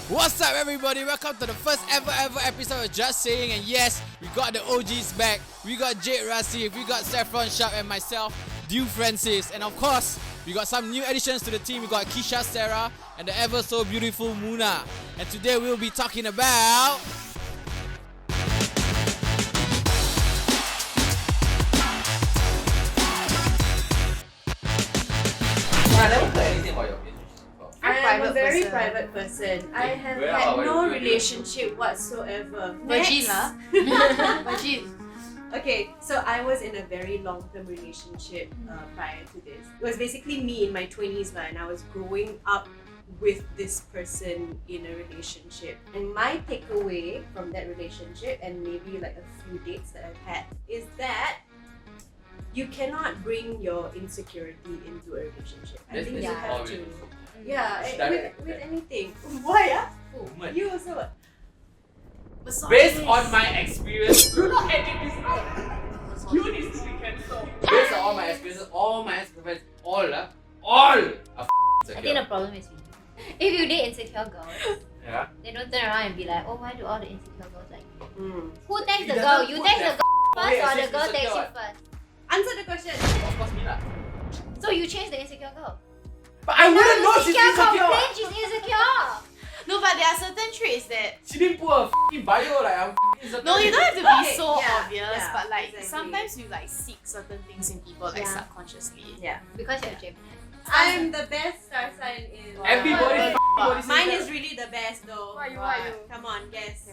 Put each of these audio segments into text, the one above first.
What's up, everybody? Welcome to the first ever episode of Just Saying. And yes, we got the OGs back. We got Jade Rasif, we got Saffron Sharp, and myself, Dew Francis. And of course, we got some new additions to the team. We got Keisha Sarah and the ever so beautiful Muna. And today we'll be talking about... I never heard anything about your relationship before. I am a very private person. I have had no relationship whatsoever. Virgin lah. Virgin. Okay, so I was in a very long-term relationship prior to this. It was basically me in my 20s and I was growing up with this person in a relationship. And my takeaway from that relationship and maybe like a few dates that I've had is that you cannot bring your insecurity into a relationship. I think you have to. Yeah, with anything. Why? You also. Based on my experience, do not edit this out. You need to be cancelled. Based on all my experiences, all are I think the problem is with you. If you date insecure girls, they don't turn around and be like, oh, why do all the insecure girls like you? Who takes the girl? You take the girl first or the girl takes you first? Answer the question. Of course, me lah. So you change the insecure girl. But I wouldn't know she's Complain insecure. she's insecure. No, but there are certain traits that She didn't put a f***ing bio like I'm insecure. no, you don't have to be Okay, so yeah, obvious, yeah, but like exactly. sometimes you like seek certain things in people like Yeah. subconsciously. Yeah. Because you're Gemini. I'm the best star sign in. Everybody f***ing Mine is really the best though. Why you? Come on, guess.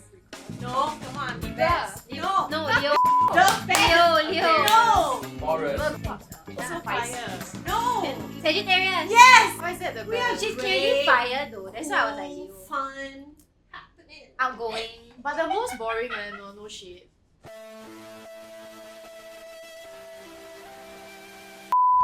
No, come on, the best. No, No, Leo. the best. Leo. No, Taurus. Also fire. no. Sagittarius. Yes. Why is that the We are best? She's clearly fire though. That's why I was like Leo. Fun. Happening. Outgoing. But the most boring no shit.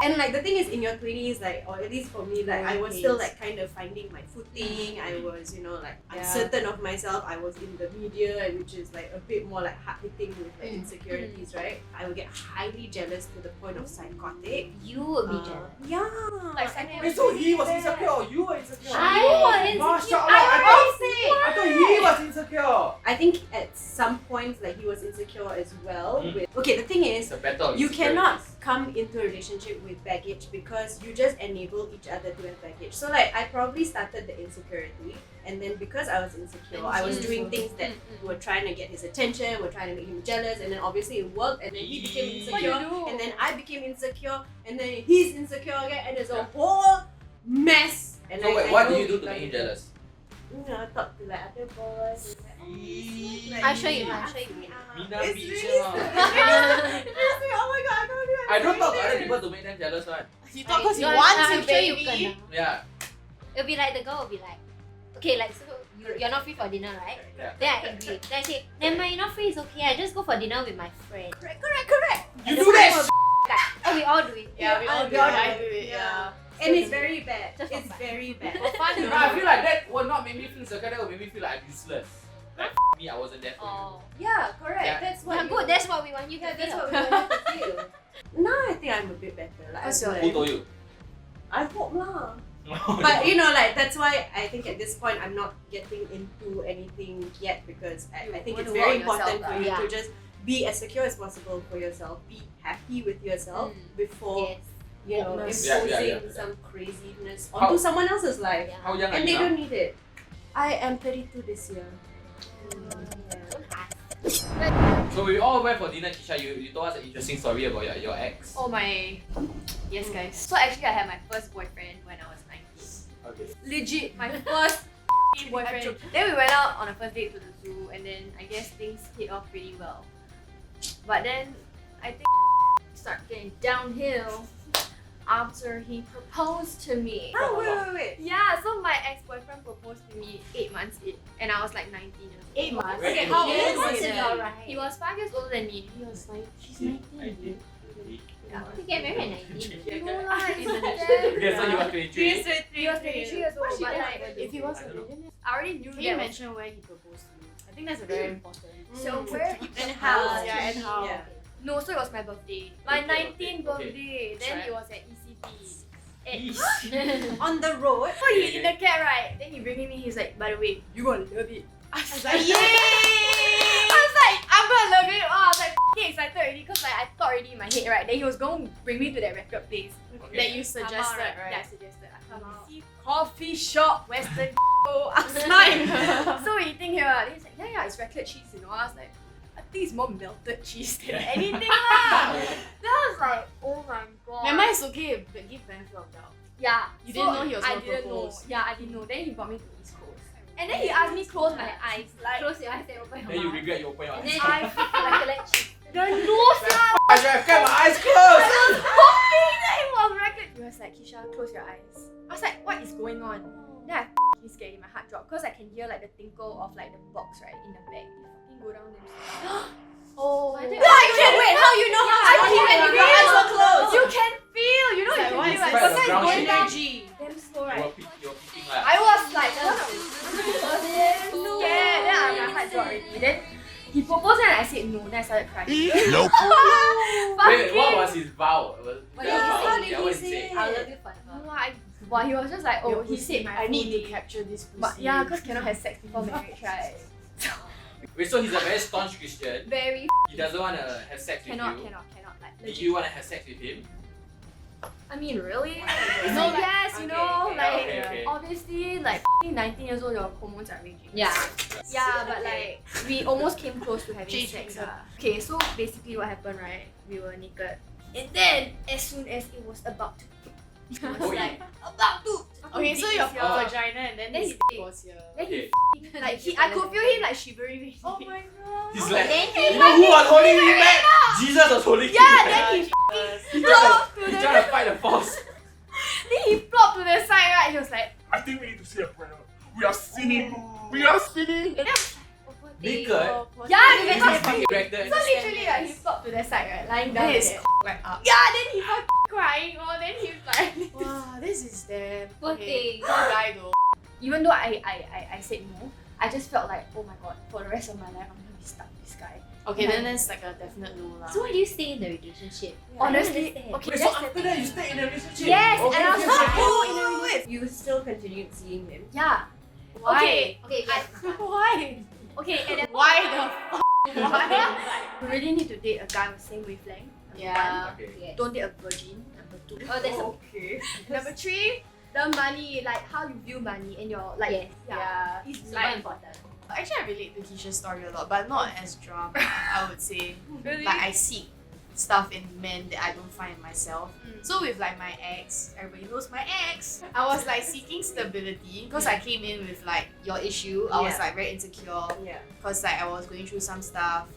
And like the thing is, in your 20s, like, or at least for me, like I was still like kind of finding my footing. I was, like uncertain of myself. I was in the media, which is like a bit more like hard hitting with like insecurities, right? I would get highly jealous to the point of psychotic. You would be jealous. Yeah. Like Wait, so he was insecure or you were insecure? I was insecure. I thought he was insecure. I think at some points like he was insecure as well. Okay, the thing is, It's a battle of you cannot insecurities. come into a relationship with baggage because you just enable each other to have baggage. So like I probably started the insecurity, and then because I was insecure, I was doing things that were trying to get his attention, were trying to make him jealous, and then obviously it worked, and then he became insecure, and then I became insecure, and then he's insecure again, and it's a whole mess. And So wait, what did you do to make him jealous? Talk to like other boys. I'll show you. I'll show you. Mina It's bitch really lah. Oh my god, I can't do it. I don't talk to other people to make them jealous one. You talk because you No, want I'm to, sure you baby. can. Yeah. It'll be like the girl will be like, okay, like so you're not free for dinner, right? Yeah. Then I agree. Then I say, never mind, you're not free, it's okay. I just go for dinner with my friend. Correct. You do that. Oh, we all do it. Yeah, we all do it. I do it. Yeah. And it's very bad. Just for It's fun. very bad. For fun, No, I feel like that will not make me feel insecure. That will make me feel like I'm useless. Like me, I wasn't there for you. Oh. Yeah, correct. Yeah. That's what. Yeah, you- good. That's what we want you to Yeah, that's feel. what we wanted to feel. Now I think I'm a bit better. Like, What's I'm your- Who like, told you? I hope lah. But like that's why I think at this point I'm not getting into anything yet because I think want it's to very work on important yourself, for you yeah. to just be as secure as possible for yourself. Be happy with yourself before Yes. imposing Yeah. some craziness How- onto someone else's life. Yeah. How young are And you they now? don't need it. I am 32 this year. So we all went for dinner, Kisha. You told us an interesting story about your ex. Oh my. Yes, guys. So actually, I had my first boyfriend when I was 19. Okay. Legit, my first boyfriend. Then we went out on a first date to the zoo, and then I guess things hit off pretty well. But then I think started getting downhill after he proposed to me. Oh, wait. Yeah, so my ex-boyfriend proposed to me 8 months in, and I was like 19 years old. 8 months. Very How innocent. old was Yeah. he? Alright. He was 5 years older than me. He was like, she's 19. Yeah. You get married at 19. No lah, it's not Okay, so that. you were 23. He was 23 years old, What's she but doing? like, if he was I a don't know. millionaire, I already knew Can that. you mention where he proposed to me? I think that's a very important. So where And how? Yeah, and how. Yeah. No, so it was my birthday. My Okay, 19th okay. birthday. Then Right. it was at ECP. On the road. So he in the cab, right? Then he bringing me. He's like, by the way, you gonna love it. I was like, yay! I was like, I'm gonna love it. Oh, I was like f***ing excited already because like I thought already in my head, right? Then he was going to bring me to that record place that you suggested, right? That I suggested. I come out. See, coffee shop, Western. Outside. So we eating here. Then he's like, yeah, it's raclette cheese, you know. I was like, I think it's more melted cheese than anything lah. Then I was like, oh my god. Never mind, it's okay, but give benefit of doubt. Yeah. You didn't know he was I gonna didn't know. propose. Yeah, I didn't know. Then he brought me to East Coast. And then he asked me close my eyes. Like, Close your eyes and open your Then you mouth. regret you open your And eyes. then I recollect cheese. the nose lah. I should have kept my eyes closed. I was hoping that it was record. He was like, Kisha, close your eyes. I was like, what is going on? Then I f***ing scared, my heart dropped. Because I can hear like the tinkle of like the box right in the back. It fucking go down there. Oh, I can wait, how you know how I can Your eyes were closed. You can feel, you know It's you like, can what feel is like this? sometimes Ground going down energy. damn slow, You right? were peeking lah. I was like, scared. Then my heart dropped already. Then he proposed and I said no. Then I started crying. Nope. Wait, what was his vow? What did he say? How did Yeah, he what did he say? say? I love you forever. Well, he was just like, oh, Your he pussy, said my I need full to name. capture this pussy. But yeah, because cannot have sex before marriage, right? Wait, so he's a very staunch Christian. Very He doesn't want to have sex with cannot. you. Like, Do you want to have sex with him? I mean, really? No, No, like- yes, you okay, know, okay, like okay. obviously, like 19 years old, your hormones are raging. Yeah. Yeah, but like we almost came close to having Change sex. things up. Okay, so basically what happened, right? We were naked, and then as soon as it was about to, it was Oh, like about to. Okay, so your Oh. vagina and then Then his he dick was here. Then he Okay. like I could feel him like shivering. Oh my god. He's like, Then you know who was holding me back? Jesus was holding me Yeah, back. then he He's flopped to trying the. to fight the force. Then he flopped to the side, right? He was like, I think we need to say a prayer. We are sinning. We are sinning. and then I was Naked. like, yeah, He's because fucking erected. so literally like he flopped to the side, right, lying down. Then his there. right up. Yeah, then he fucking crying. Oh, then he was like. Wow, this is damn. Poor Okay, thing. poor guy though. Even though I said no, I just felt like, oh my god, for the rest of my life I'm gonna be stuck with this guy. Okay, then that's like a definite no lah. So why do you stay in the relationship? Honestly, I don't understand. okay, Wait, so that's the after that you stay in a relationship? Yes, Okay, and I was okay, like, okay. oh, in a relationship. You still continued seeing him. Yeah. Why? Okay, Okay, yes. Why? okay, and then Why the fuck? Why? you really need to date a guy with same wavelength. Number Yeah. Okay. Yes. one. Don't date a virgin. Number two. Oh, that's Okay. Number three, the money, like how you view money and your like Yes. Yeah. It's super like important. Actually, I relate to Keisha's story a lot, but not as drama. I would say, really like I seek stuff in men that I don't find in myself. Mm. So with like my ex, everybody knows my ex. I was like seeking stability because I came in with like your issue. I was Yeah. like very insecure Yeah. because like I was going through some stuff.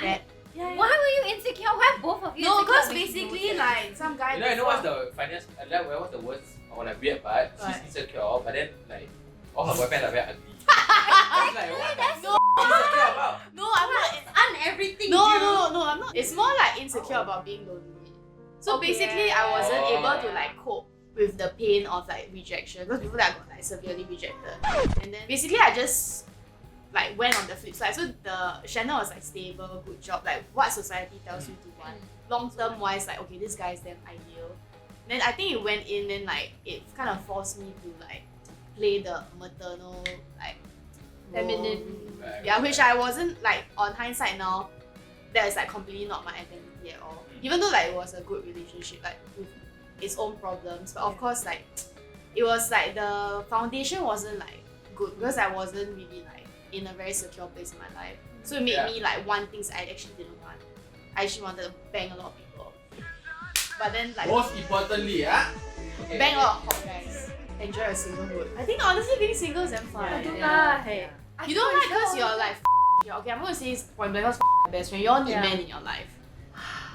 That Yeah. Why were you insecure? Why both of you no, insecure? because Makes no basically sense. like some guy. You know what's the funniest, what's the worst or like weird part? What? She's insecure, but then like all her boyfriends are very ugly. It's like, what the f*** she's insecure about? No, I'm not. on everything. No, I'm not. It's more like insecure about being lonely. So Okay. basically, I wasn't Oh. able to like cope with the pain of like rejection because before that I got like severely rejected, and then basically I just like went on the flip side. So the Shannon was like stable, good job, like what society tells you to want. Long term wise, like okay, this guy is damn ideal. Then I think it went in, and like it kind of forced me to like play the maternal like role. Feminine. Yeah, which I wasn't like on hindsight now. That is like completely not my identity at all. Even though like it was a good relationship, like with its own problems, but of course like it was like the foundation wasn't like good because I wasn't really like in a very secure place in my life. So it made Yeah. me like want things I actually didn't want. I actually wanted to bang a lot of people, but then like Most importantly, okay. bang a lot of hot guys. Enjoy your singlehood. I think honestly being single is damn fun. I don't Yeah. like. You don't like because you're like you're, okay, I'm gonna say it's point blank because my best friend. You all need Yeah. men in your life.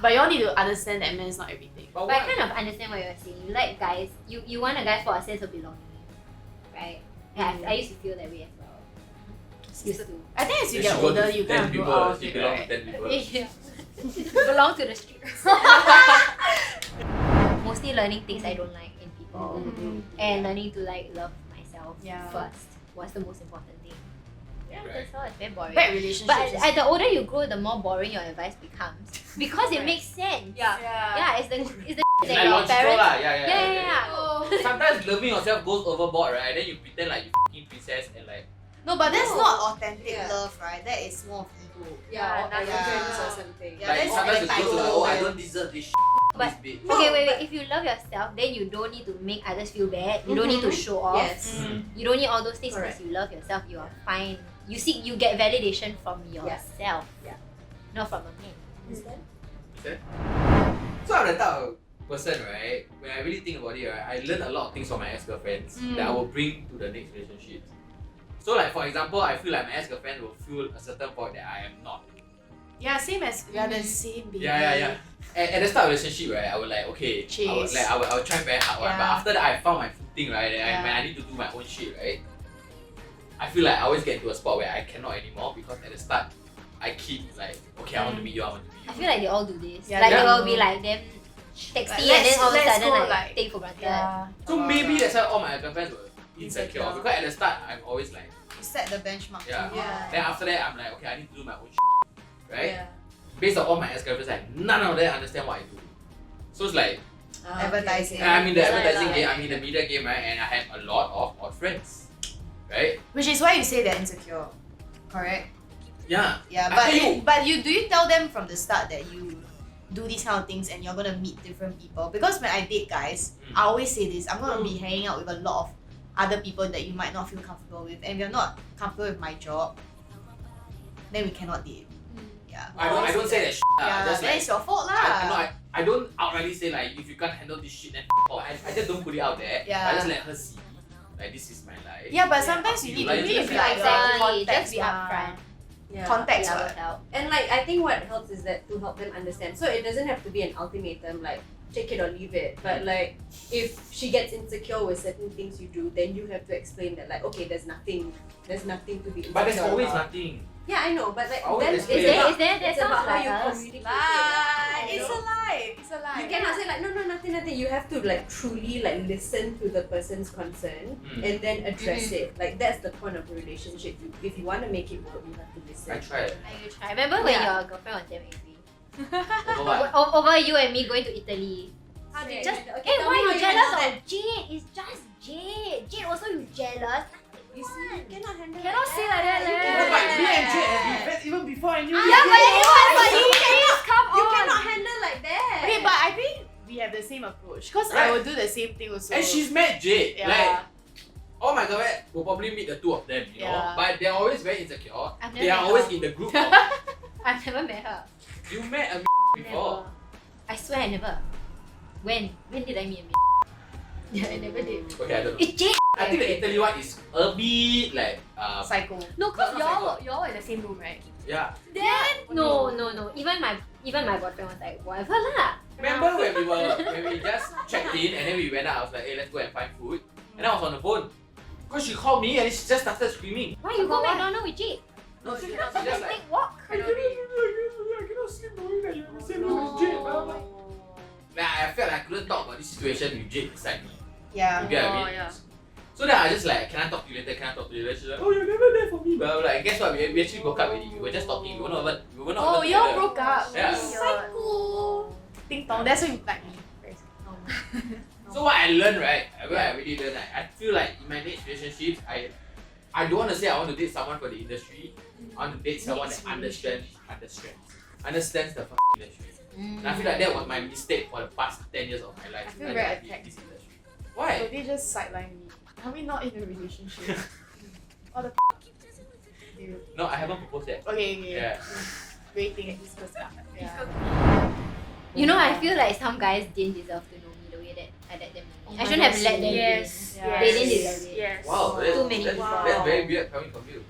But you all need to understand that men is not everything. But But I what? kind of understand what you're saying. You like guys. You want a guy for a sense of belonging, right? Yeah, I used to feel that way as well. Used to. I think as you Then get she go older, to you 10 kind of people, grow out of she it, belong to right? 10 people. Belong to the streets. Mostly learning things I don't like in people and learning to like love myself Yeah. first was the most important thing. Yeah, that's all. It's very boring. Bad relationships. But is- the older you grow, the more boring your advice becomes because it makes sense. Yeah. Yeah, it's the It's that like your logical parents. lah, Yeah. Oh, sometimes loving yourself goes overboard, right? Then you pretend like you fucking princess and like. No, but that's No. not authentic Yeah. love, right? That is more of ego. Yeah, or Yeah, arrogance yeah. or something. Yeah, Like that's sometimes like it goes to like, entitled. oh, I don't deserve this But- this bitch. No, Okay, wait. but- If you love yourself, then you don't need to make others feel bad. You don't need to show off. Yes. You don't need all those things Correct. because you love yourself. You are fine. You get validation from yourself. Yeah. Not from a man. Understand? So I'm the type of person, right? When I really think about it, right, I learn a lot of things from my ex-girlfriends that I will bring to the next relationship. So like for example, I feel like my ex-girlfriend will feel a certain point that I am not. Yeah, same as we are the same baby. Yeah. At the start of the relationship, right, I would like okay, Chase. I would try very hard, right? But Yeah. after that, I found my footing, right? And Yeah. when I need to do my own shit, right? I feel like I always get into a spot where I cannot anymore because at the start, I keep like okay, I want to be you, I want to be you. I feel like they all do this. Yeah, like yeah. they will be like them texting Like, and then all of a let's sudden go, like, like- take for granted. Yeah. So maybe that's why all my girlfriends were insecure. Insecure. Because at the start, I'm always like, You set the benchmark. Yeah. too. then after that, I'm like, okay, I need to do my own shit, right? Yeah. Based on all my ex-girlfriends, like none of them understand what I do. So it's like, Advertising. I'm in the Yeah, advertising yeah, game, yeah. I'm in the media game, right? And I have a lot of odd friends, right? Which is why you say they're insecure. Correct? Yeah. Yeah, I but tell you. but do you tell them from the start that you do these kind of things and you're gonna meet different people? Because when I date guys, I always say this, I'm gonna be hanging out with a lot of other people that you might not feel comfortable with, and if you're not comfortable with my job, then we cannot date. Yeah. I don't say that shit. Yeah, Just that like, is your fault lah. I don't outrightly say like if you can't handle this shit then off. I just don't put it out there. Yeah. I just let her see like this is my life. Yeah, but sometimes you You need like to it, be just like Exactly. context, Just be lah. upfront. Yeah. Context, Yeah, what? would help. And like I think what helps is that to help them understand. So it doesn't have to be an ultimatum like take it or leave it. But like if she gets insecure with certain things you do, then you have to explain that like okay, there's nothing to be insecure But there's always about. nothing. Yeah, I know, but like Always then explain. it's That it's sounds about how like you us. communicate Lie. it. It's a lie. It's a lie. You cannot say like no, nothing. You have to like truly like listen to the person's concern and then address it. Like that's the point of a relationship. If you want to make it work, you have to listen. I tried. You try. Remember when Yeah. your girlfriend was damn angry? Over what? Over you and me going to Italy. How did Just okay, hey, tell why me how you jealous handle of Jade? It's just Jade. Jade also you jealous. You see, you cannot handle. Cannot say like that, You leh. cannot But me and like Jade that. have been friends even before I knew you. Yeah, but anyone, but you come You on. cannot handle like that. Okay, but I think we have the same approach because Right. I will do the same thing also. And she's met Jade. Yeah. Like, all my girlfriends will probably meet the two of them, you know. Yeah. But they're always very insecure. I've They never are met always her. in the group of. I've never met her. You met a before. Never. I swear I never. When? When did I meet a Yeah, I never did. Okay, I don't know. It's Jade. I think the Italy one is a bit like psycho. No, cause Not y'all in the same room, right? yeah. No. Even my boyfriend was like, whatever lah. Remember when we just checked in and then we went out, I was like, hey, let's go and find food. And I was on the phone. Because she called me and then she just started screaming. Why you go McDonald's with Jade? No, She she just cannot. like, Take walk. I cannot sleep knowing that you're in the same room with Jade. Blah, blah. Nah, I felt like I couldn't talk about this situation with Jade beside me. Yeah. You get what I mean? yeah. So then I just like, can I talk to you later? Can I talk to you later? She's like, oh, you're never there for me. Blah, blah, blah. And guess what? We actually broke up already. We were just talking. We were not even Oh, even y'all together. broke up. Yeah. Psycho. Ding dong. That's why you like me. Very psycho. So what I learned, right? What I really learned, I feel like in my next relationship, I don't want to say I want to date someone for the industry. I want to date someone that understands the fucking industry. And I feel like that was my mistake for the past 10 years of my life. I feel Like, very I did attacked. this industry. So Why? they just sideline me. Are we not in a relationship? What the you? No, I haven't proposed yet. Okay. Yeah. Waiting. Yeah. You know, I feel like some guys didn't deserve to know me the way that I let them know me. I shouldn't have let them Yes. Yeah. They didn't deserve it. Yes. Wow, Too many that's, people. that's very weird coming from you.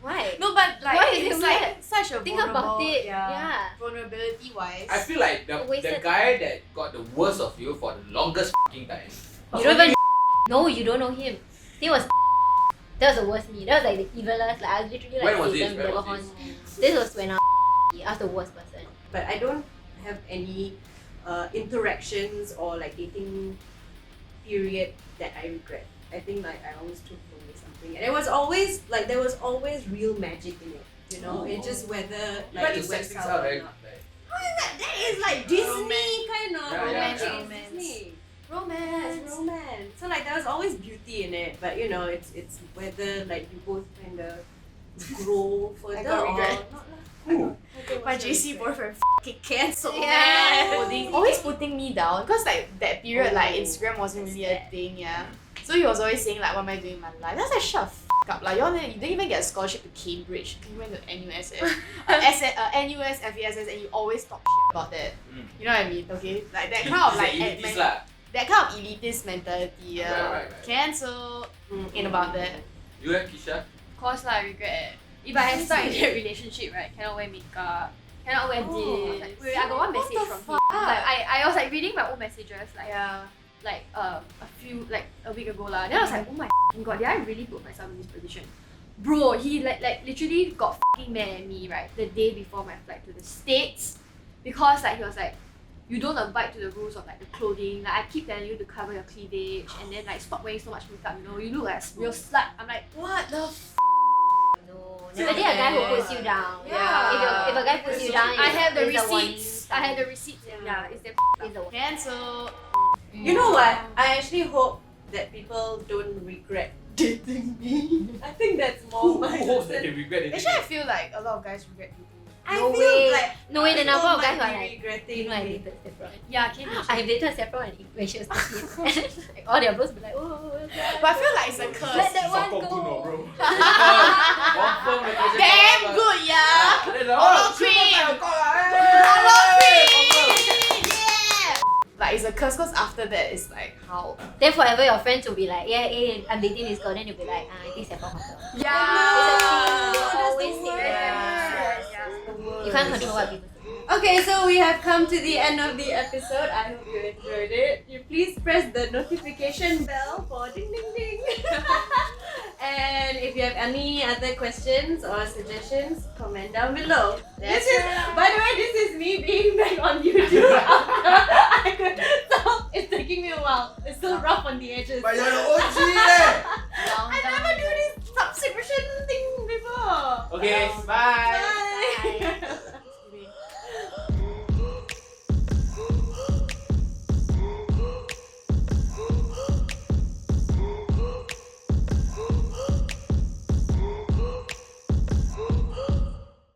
Why? No, but like Why is it's it like weird? such a Think vulnerable, about it. Yeah. Yeah. Vulnerability wise. I feel like the Wasted guy that got the worst of you for the longest fucking time. You don't even. No, you don't know him. He was. That was the worst me. That was like the evilest. Like I was literally like When was this? Satan, When devil was horn. This was when I was the worst person. But I don't have any interactions or like dating period that I regret. I think like I always took away something, and there was always real magic in it. You know, it's just whether You like like to it sex works things out out, or right? not. Like, That is like Disney kind of Yeah, romantic. romance. Disney. It's romance. So like there was always beauty in it, but you know, it's whether like you both kind of grow further got or regret. not. My JC boyfriend f***ing cancelled. Yeah. Always putting me down because like that period like Oh, Instagram wasn't really a that's bad. thing, yeah. So he was always saying like, what am I doing in my life? That's like, shut the f*** up. Like, you didn't even get a scholarship to Cambridge. You went to NUSS, NUS, FESS, and you always talk shit about that. You know what I mean? Okay, like that kind of like elitist lah. that kind of elitist mentality. Right. Cancel. Ain't about that. You and Kisha? Of course lah, I regret. If I had stuck in that relationship, right, cannot wear makeup, cannot wear this. Wait, I got one message from him. Like I was like reading my own messages, like a week ago lah. Then I was like, oh my god, did I really put myself in this position? Bro, he like literally got fucking mad at me, right, the day before my flight to the States, because like he was like, you don't abide to the rules of like the clothing. Like I keep telling you to cover your cleavage and then like stop wearing so much makeup. You know, you look like a real slut. I'm like, what the? Never date a guy who puts you down. Yeah. If a guy puts you down, I have the it's a warning receipts. sign. I have the receipts. Yeah, it's them. It's a warning. Cancel. You know what? I actually hope that people don't regret dating me. I think that's more my Who hopes that they concern. regret it? Actually, I feel like a lot of guys regret dating. I No feel way. like No way, the number of guys who are might be like, regretting. you know, I dated Saffron. Yeah, can you I have dated Saffron when she was 13. And like, all their bros be like, oh, But I feel like it's a curse. let that one Sokong go. bro. Confirm location. Damn good, yeah. Oh, queen. Yeah. Like it's a curse because after that it's like how. Then forever your friends will be like, yeah, hey, I'm dating this girl. Then you'll be like, I think Saffron hotter. Yeah. It's a thing. They that's always the say worst. that. You can't control what people say. Okay, so we have come to the end of the episode. I hope you enjoyed it. You please press the notification bell for ding ding ding. And if you have any other questions or suggestions, comment down below. By the way, this is me being back on YouTube after I could stop. It's taking me a while. It's still rough on the edges. But you're the OG eh. I never do this subscription thing before. Okay, bye.